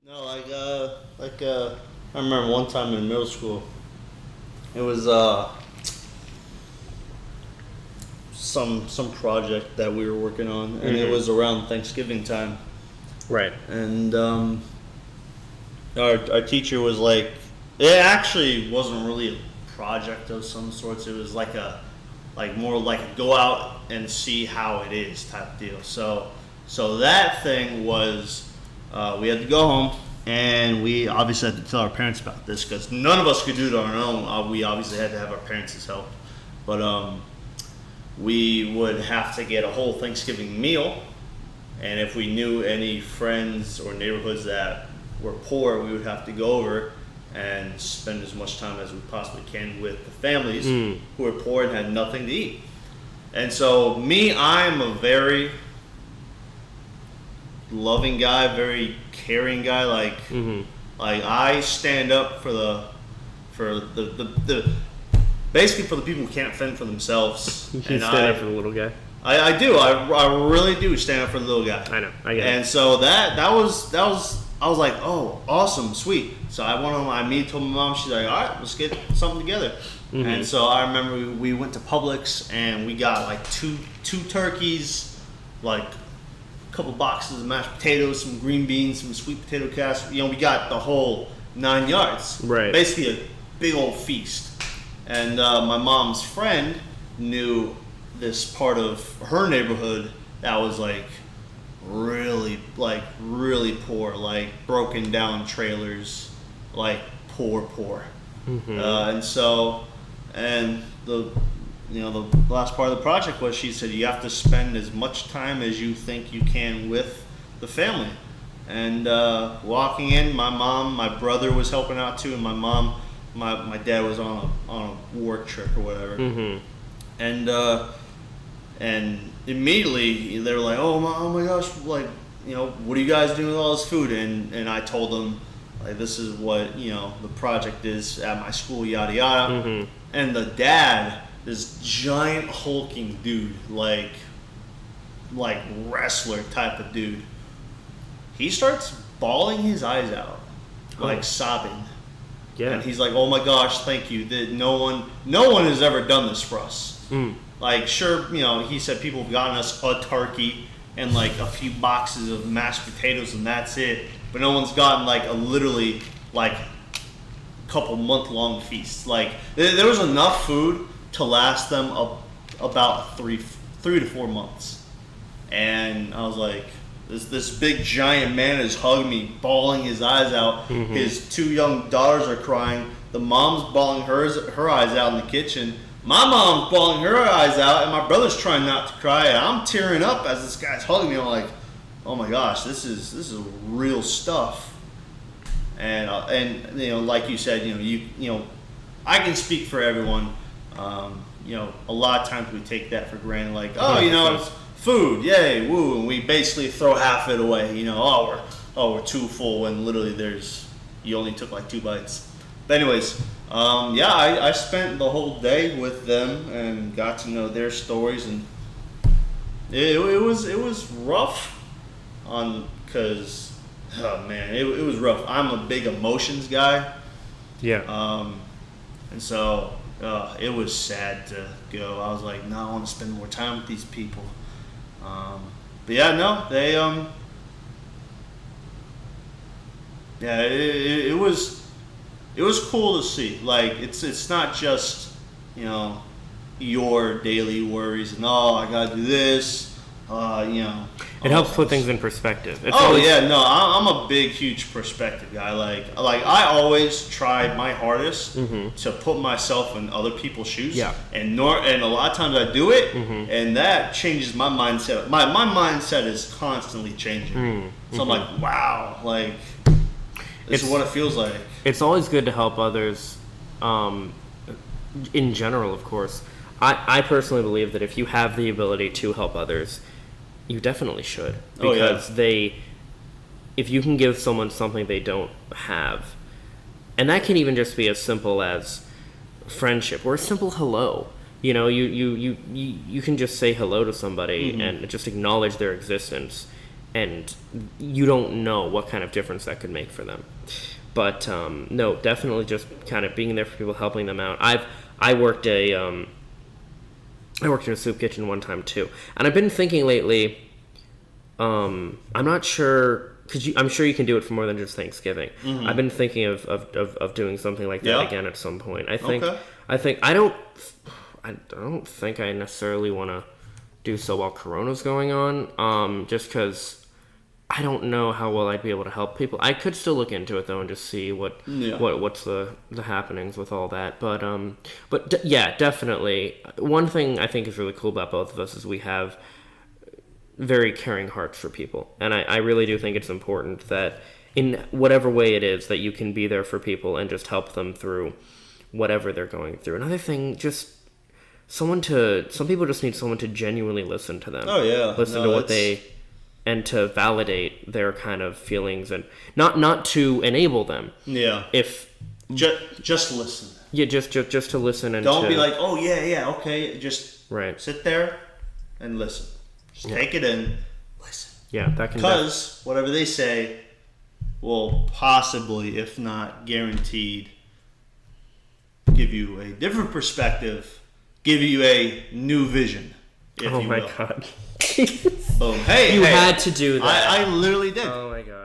No, I remember one time in middle school, it was some project that we were working on, and it was around Thanksgiving time, Right. and our teacher was like, it actually wasn't really a project of some sorts. It was like more like a go out and see how it is type deal. So that thing was, we had to go home, and we obviously had to tell our parents about this because none of us could do it on our own. We obviously had to have our parents' help, but we would have to get a whole Thanksgiving meal, and if we knew any friends or neighborhoods that were poor, we would have to go over and spend as much time as we possibly can with the families who were poor and had nothing to eat. And so me, I'm a very loving guy, very caring guy. Like I stand up for the basically for the people who can't fend for themselves. You can stand up for the little guy. I do. I really do stand up for the little guy. I know. I get it. And so that was I was like, oh, awesome, sweet. So I went home. I immediately told my mom. She's like, all right, let's get something together. And so I remember we went to Publix and we got like two turkeys, like a couple boxes of mashed potatoes, some green beans, some sweet potato casserole. We got the whole 9 yards. Right. Basically a big old feast. And my mom's friend knew this part of her neighborhood that was really poor, like broken down trailers, like poor. And the last part of the project was, she said, you have to spend as much time as you think you can with the family. And walking in, my brother was helping out too, and my mom, my dad was on a work trip or whatever. And immediately they were like, oh my gosh, like, what are you guys doing with all this food? And I told them, like, this is what, the project is at my school, yada yada. And the dad, this giant hulking dude, like wrestler type of dude, he starts bawling his eyes out, like sobbing. Yeah. And he's like, oh my gosh, thank you. That no one has ever done this for us. Like, sure, he said people have gotten us a turkey and like a few boxes of mashed potatoes and that's it. But no one's gotten like a literally like couple month-long feast. Like there was enough food to last them about three to 4 months. And I was like, this big giant man is hugging me, bawling his eyes out. His 2 young daughters are crying. The mom's bawling her eyes out in the kitchen. My mom's bawling her eyes out, and my brother's trying not to cry. And I'm tearing up as this guy's hugging me. I'm like, oh my gosh, this is real stuff. And like you said, I can speak for everyone. A lot of times we take that for granted. Like, it's food, yay, woo, and we basically throw half it away. We're too full when literally you only took like 2 bites. But anyways, I spent the whole day with them and got to know their stories, and it was rough because it was rough. I'm a big emotions guy. Yeah. And so it was sad to go. I was like, no, I want to spend more time with these people. But yeah, no, they it was cool to see. Like, it's not just your daily worries and I gotta do this. It helps put things in perspective. I'm a big, huge perspective guy. Like I always try my hardest to put myself in other people's shoes. Yeah. And a lot of times I do it, and that changes my mindset. My mindset is constantly changing. So I'm like, wow, like this is what it feels like. It's always good to help others, in general, of course. I personally believe that if you have the ability to help others, you definitely should. Because if you can give someone something they don't have, and that can even just be as simple as friendship or a simple hello. You can just say hello to somebody and just acknowledge their existence. and you don't know what kind of difference that could make for them. But no, definitely just kind of being there for people, helping them out. I worked in a soup kitchen one time too, and I've been thinking lately. I'm not sure. I'm sure you can do it for more than just Thanksgiving. Mm-hmm. I've been thinking of doing something like that again at some point. I don't think I necessarily want to do so while Corona's going on. Just because I don't know how well I'd be able to help people. I could still look into it though and just see what's the happenings with all that. But definitely. One thing I think is really cool about both of us is we have very caring hearts for people, and I really do think it's important that in whatever way it is that you can be there for people and just help them through whatever they're going through. Another thing, just some people just need someone to genuinely listen to them. Oh yeah, to what and to validate their kind of feelings, and not to enable them. Yeah. If just listen. Yeah, just to listen and don't be like, oh yeah, okay, just right. Sit there and listen. Just take it in, listen. Yeah, that can. Because whatever they say will possibly, if not guaranteed, give you a different perspective, give you a new vision. Oh my God. Boom. Hey, you had to do that. I literally did. Oh my God.